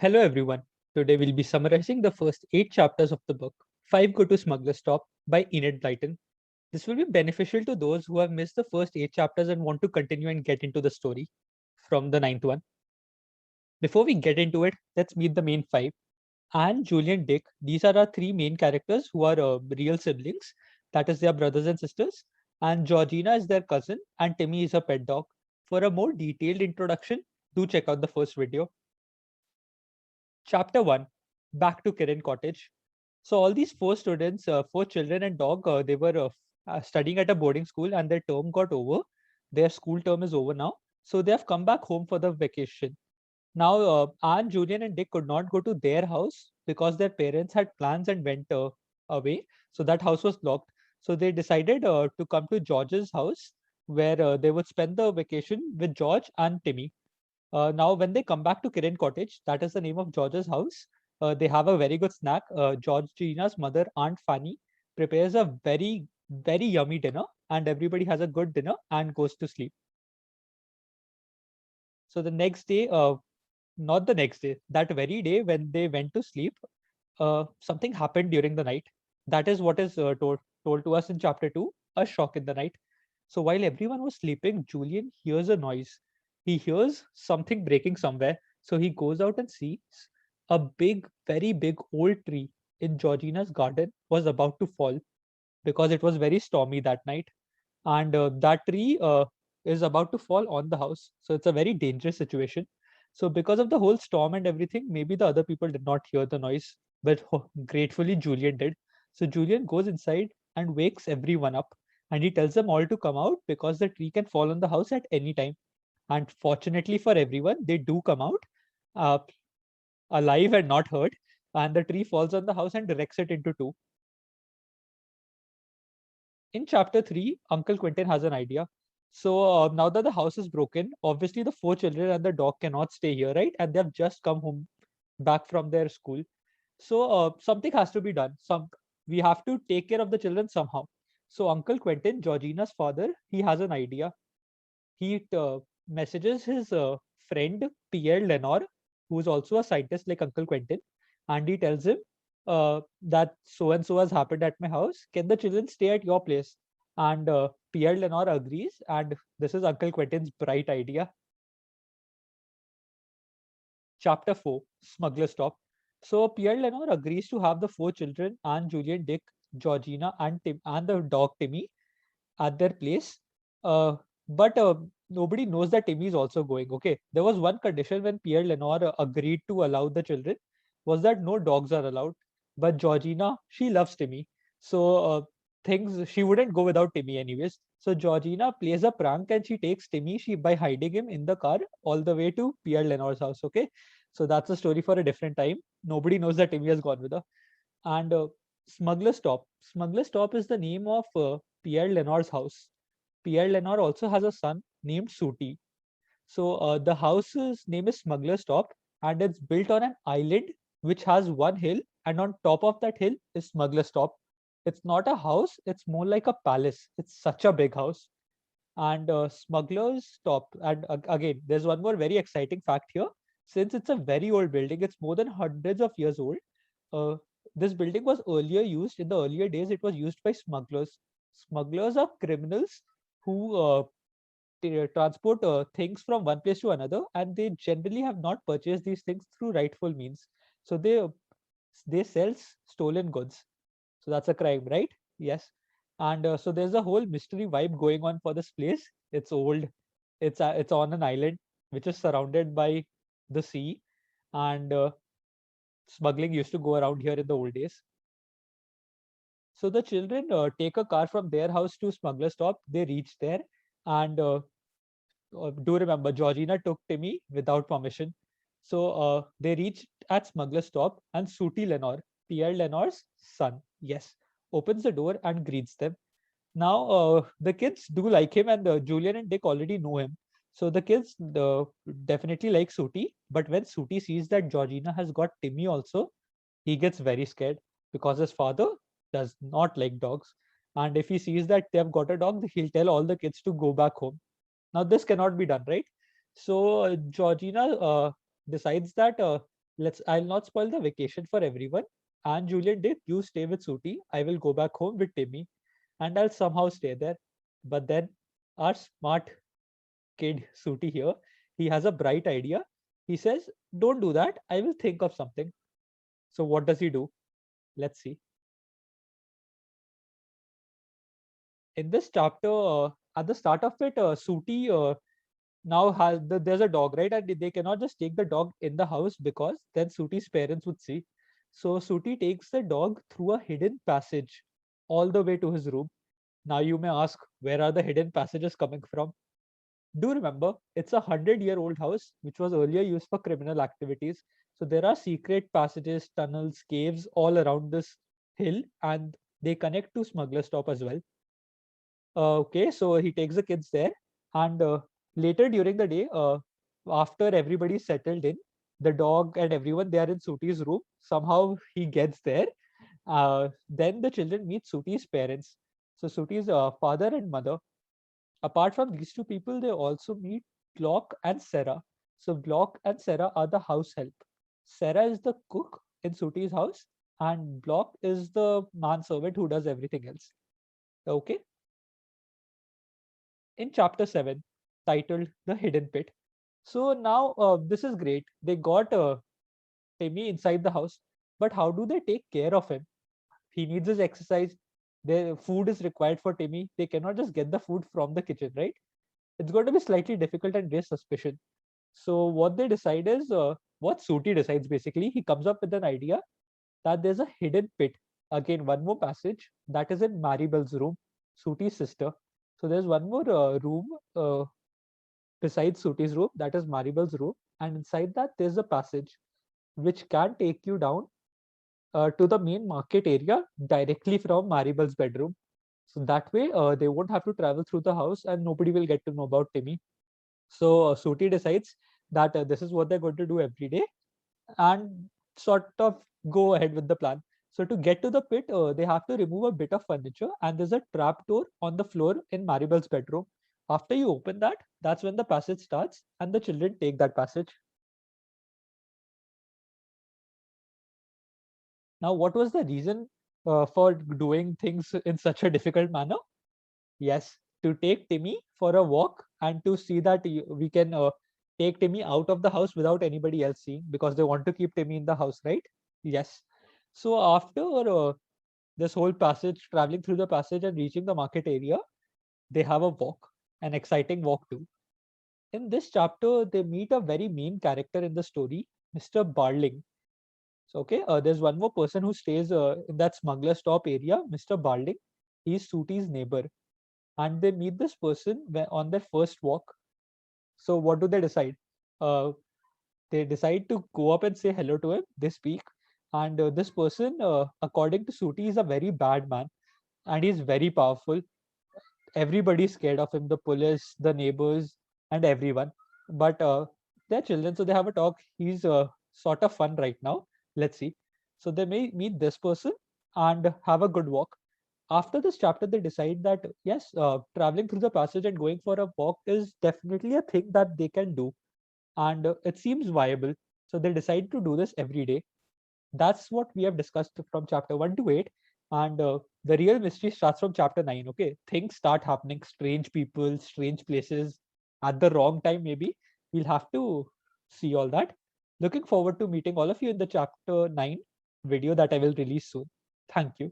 Hello everyone. Today we'll be summarizing the first 8 chapters of the book, 5 Go to Smuggler's Stop by Enid Blyton. This will be beneficial to those who have missed the first 8 chapters and want to continue and get into the story from the ninth one. Before we get into it, let's meet the main five. Anne, Julian, Dick, these are our three main characters who are real siblings, that is, their brothers and sisters. And Georgina is their cousin, and Timmy is her pet dog. For a more detailed introduction, do check out the first video. Chapter 1, Back to Kirin Cottage. So all these four students, four children and dog, they were studying at a boarding school and their term got over. Their school term is over now. So they have come back home for the vacation. Now, Anne, Julian and Dick could not go to their house because their parents had plans and went away. So that house was locked. So they decided to come to George's house where they would spend the vacation with George and Timmy. Now, when they come back to Kirin Cottage, that is the name of George's house, they have a very good snack. Georgina's mother, Aunt Fanny, prepares a very, very yummy dinner, and everybody has a good dinner and goes to sleep. So the next day, not the next day, that very day when they went to sleep, something happened during the night. That is what is told to us in chapter 2, a shock in the night. So while everyone was sleeping, Julian hears a noise. He hears something breaking somewhere. So he goes out and sees a big, very big old tree in Georgina's garden was about to fall because it was very stormy that night. And that tree is about to fall on the house. So it's a very dangerous situation. So because of the whole storm and everything, maybe the other people did not hear the noise, but gratefully Julian did. So Julian goes inside and wakes everyone up, and he tells them all to come out because the tree can fall on the house at any time. And fortunately for everyone, they do come out uh, alive and not hurt, and the tree falls on the house and directs it into two. In chapter 3, Uncle Quentin has an idea. So now that the house is broken, obviously the four children and the dog cannot stay here, right? And they have just come home back from their school. So something has to be done. We have to take care of the children somehow. So Uncle Quentin, Georgina's father, he has an idea. He messages his friend Pierre Lenore, who is also a scientist like Uncle Quentin, and he tells him that so and so has happened at my house. Can the children stay at your place? And Pierre Lenore agrees, and this is Uncle Quentin's bright idea. Chapter 4, Smuggler Stop. So Pierre Lenore agrees to have the four children and Julian, Dick, Georgina, and Tim and the dog Timmy at their place. Uh, but nobody knows that Timmy is also going. Okay, there was one condition when Pierre Lenore agreed to allow the children was that no dogs are allowed. But Georgina, she loves Timmy, so things she wouldn't go without Timmy anyways. So Georgina plays a prank and she takes Timmy she by hiding him in the car all the way to Pierre Lenore's house. Okay, so that's a story for a different time. Nobody knows that Timmy has gone with her. And Smuggler Stop. Smuggler Stop is the name of Pierre Lenore's house. Pierre Lenore also has a son named Suti. So the house's name is Smuggler Stop, and it's built on an island which has one hill, and on top of that hill is Smuggler Stop. It's not a house; it's more like a palace. It's such a big house. And Smuggler's Stop. And again, there's one more very exciting fact here. Since it's a very old building, it's more than hundreds of years old. Uh, this building was earlier used in the earlier days. It was used by smugglers. Smugglers are criminals who transport things from one place to another, and they generally have not purchased these things through rightful means. So they sell stolen goods. So that's a crime, right? Yes. And so there's a whole mystery vibe going on for this place. It's old. It's on an island which is surrounded by the sea, and smuggling used to go around here in the old days. So the children take a car from their house to Smuggler Stop. They reach there, and do remember Georgina took Timmy without permission. So they reached at Smuggler Stop, and Suti Lenore, Pierre Lenore's son, yes, opens the door and greets them. Now the kids do like him, and Julian and Dick already know him. So the kids definitely like Suti, but when Suti sees that Georgina has got Timmy also, he gets very scared because his father does not like dogs. And if he sees that they've got a dog, he'll tell all the kids to go back home. Now, this cannot be done, right? So, Georgina decides that I'll not spoil the vacation for everyone. And Julian did, you stay with Suti. I will go back home with Timmy and I'll somehow stay there. But then our smart kid Suti here, he has a bright idea. He says, don't do that. I will think of something. So what does he do? Let's see. In this chapter, at the start of it, Suti now there's a dog, right? And they cannot just take the dog in the house because then Suti's parents would see. So Suti takes the dog through a hidden passage all the way to his room. Now you may ask, where are the hidden passages coming from? Do remember, it's 100-year-old house which was earlier used for criminal activities. So there are secret passages, tunnels, caves all around this hill, and they connect to Smuggler Stop as well. Okay, so he takes the kids there, and later during the day, after everybody's settled in, the dog and everyone, they are in Suti's room. Somehow he gets there. Then the children meet Suti's parents. So Suti's father and mother. Apart from these two people, they also meet Block and Sarah. So Block and Sarah are the house help. Sarah is the cook in Suti's house, and Block is the manservant who does everything else. Okay. In chapter 7, titled The Hidden Pit. So now this is great. They got Timmy inside the house, but how do they take care of him? He needs his exercise. Their food is required for Timmy. They cannot just get the food from the kitchen, right? It's going to be slightly difficult and raise suspicion. So what they decide is, what Suti decides basically, he comes up with an idea that there's a hidden pit. Again, one more passage that is in Maribel's room, Suti's sister. So there's one more room besides Suti's room, that is Maribel's room, and inside that there's a passage which can take you down to the main market area directly from Maribel's bedroom. So that way, they won't have to travel through the house, and nobody will get to know about Timmy. So Suti decides that this is what they're going to do every day, and sort of go ahead with the plan. So to get to the pit, they have to remove a bit of furniture, and there's a trap door on the floor in Maribel's bedroom. After you open that, that's when the passage starts, and the children take that passage. Now, what was the reason for doing things in such a difficult manner? Yes, to take Timmy for a walk and to see that we can take Timmy out of the house without anybody else seeing, because they want to keep Timmy in the house, right? Yes. So after this whole passage, traveling through the passage and reaching the market area, they have a walk, an exciting walk too. In this chapter, they meet a very main character in the story, Mr. Barling. So, okay, there's one more person who stays in that smuggler stop area, Mr. Barling. He's Suti's neighbor, and they meet this person on their first walk. So, what do they decide? Uh, they decide to go up and say hello to him. They speak, and this person, according to Suti, is a very bad man, and he's very powerful. Everybody's scared of him, the police, the neighbors, and everyone. But they're children, so they have a talk. He's sort of fun right now. Let's see. So they may meet this person and have a good walk. After this chapter, they decide that yes, traveling through the passage and going for a walk is definitely a thing that they can do, and it seems viable. So they decide to do this every day. That's what we have discussed from chapter 1 to 8, and the real mystery starts from chapter 9. Okay, things start happening, strange people, strange places at the wrong time. Maybe we'll have to see all that. Looking forward to meeting all of you in the chapter 9 video that I will release soon. Thank you.